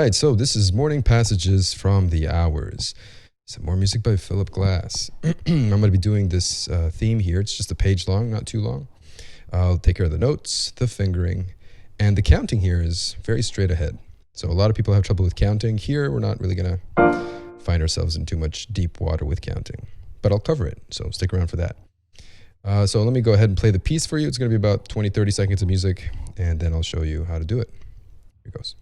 right, so this is Morning Passages from the Hours. Some more music by Philip Glass. I'm going to be doing this theme here. It's just a page long, not too long. I'll take care of the notes, the fingering, and the counting here is very straight ahead. So a lot of people have trouble with counting. Here, we're not really going to find ourselves in too much deep water with counting, but I'll cover it, so stick around for that. So let me go ahead and play the piece for you. It's going to be about 20-30 seconds of music, and then I'll show you how to do it. Here goes.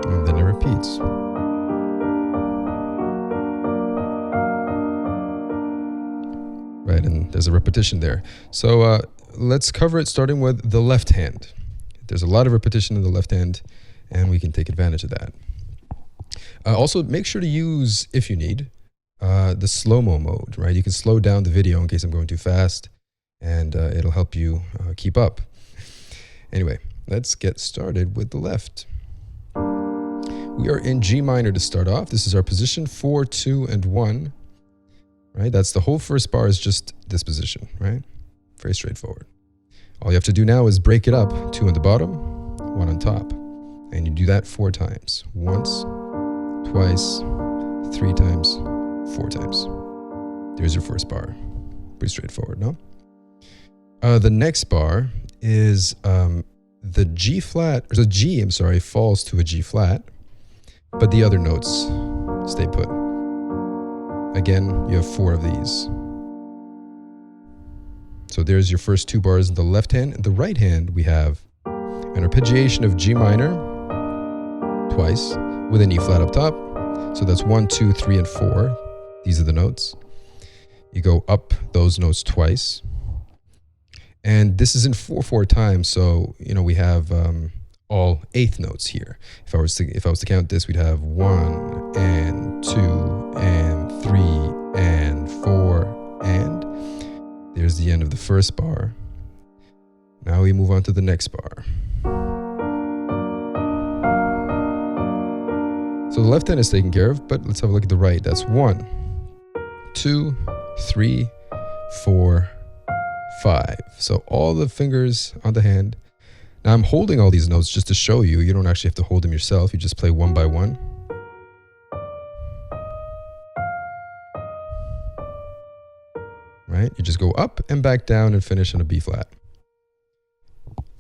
And then it repeats. Right, and there's a repetition there. So let's cover it starting with the left hand. There's a lot of repetition in the left hand, and we can take advantage of that. Also, make sure to use, if you need, the slow-mo mode, right? You can slow down the video in case I'm going too fast, and it'll help you keep up. Anyway, let's get started with the left. We are in G minor to start off. This is our position, 4, 2, and 1. Right? That's the whole first bar is just this position, right? Very straightforward. All you have to do now is break it up, 2 on the bottom, 1 on top. And you do that 4 times. Once, twice, 3 times, 4 times. There's your first bar. Pretty straightforward, no? The next bar is the G flat, or the G, I'm sorry, falls to a G flat, but the other notes stay put. Again, you have 4 of these. So there's your first 2 bars in the left hand. In the right hand, we have an arpeggiation of G minor twice with an E flat up top. So that's 1, 2, 3, and 4. These are the notes. You go up those notes twice. And this is in 4/4 time. So, you know, we have all 8th notes here. If I was to count this, we'd have 1 and 2 and 3 and 4, and there's the end of the first bar. Now we move on to the next bar. So the left hand is taken care of, but let's have a look at the right. That's 1, 2, 3, 4, 5. So all the fingers on the hand. Now I'm holding all these notes just to show you. You don't actually have to hold them yourself. You just play one by one. Right? You just go up and back down and finish on a B flat.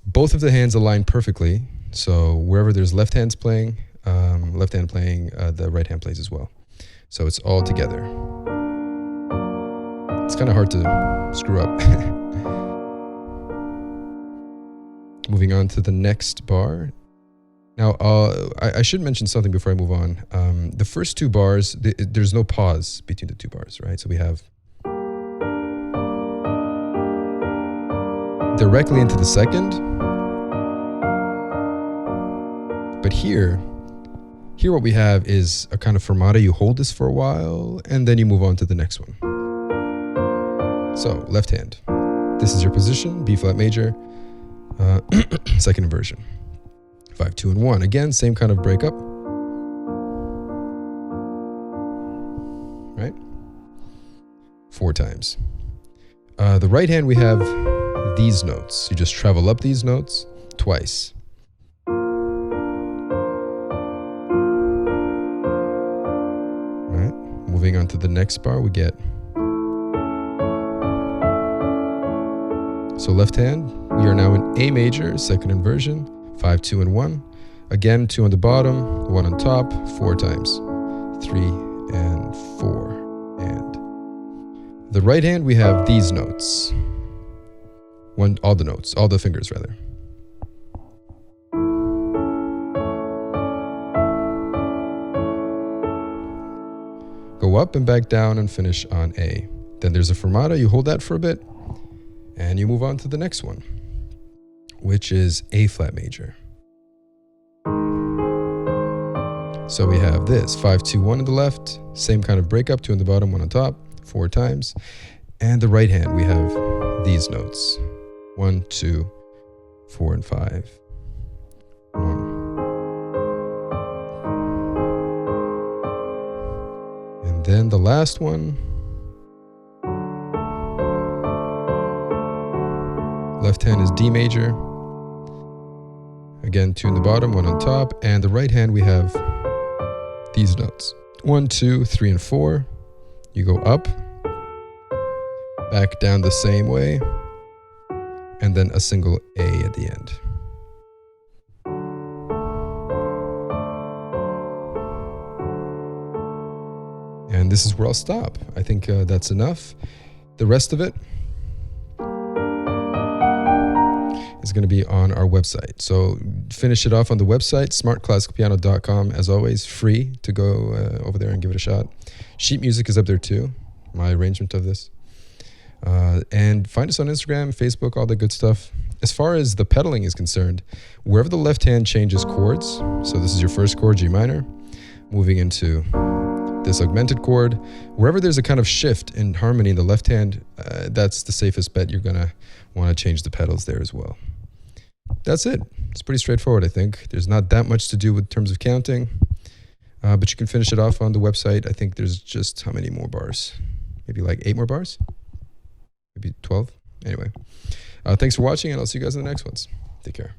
Both of the hands align perfectly. So wherever there's left hand playing, the right hand plays as well. So it's all together. It's kind of hard to screw up. Moving on to the next bar. Now, I should mention something before I move on. The first 2 bars, there's no pause between the 2 bars, right? So we have directly into the second. But here what we have is a kind of fermata. You hold this for a while, and then you move on to the next one. So, left hand. This is your position, B flat major. Second inversion. 5, 2, and 1. Again, same kind of breakup. Right? 4 times. The right hand, we have these notes. You just travel up these notes twice. Right? Moving on to the next bar, we get. So left hand, we are now in A major, second inversion, 5, 2, and 1. Again, 2 on the bottom, 1 on top, 4 times. 3 and 4. And the right hand, we have these notes. All the fingers rather. Go up and back down and finish on A. Then there's a fermata, you hold that for a bit, and you move on to the next one, which is A flat major. So we have this 5, 2, 1 on the left, same kind of breakup, 2 on the bottom, 1 on top, 4 times. And the right hand, we have these notes 1, 2, 4, and 5. 1. And then the last one, left hand is D major. Again, 2 in the bottom, 1 on top. And the right hand, we have these notes 1, 2, 3, and 4. You go up, back down the same way, and then a single A at the end. And this is where I'll stop. I think that's enough. The rest of it is going to be on our website. So finish it off on the website, smartclassicalpiano.com. As always, free to go over there and give it a shot. Sheet music is up there too, my arrangement of this. And find us on Instagram, Facebook, all the good stuff. As far as the pedaling is concerned, wherever the left hand changes chords, so this is your first chord, G minor, moving into this augmented chord, wherever there's a kind of shift in harmony in the left hand, that's the safest bet. You're going to want to change the pedals there as well. That's it. It's pretty straightforward, I think. There's not that much to do with terms of counting, but you can finish it off on the website. I think there's just how many more bars? Maybe like 8 more bars? Maybe 12? Anyway, thanks for watching, and I'll see you guys in the next ones. Take care.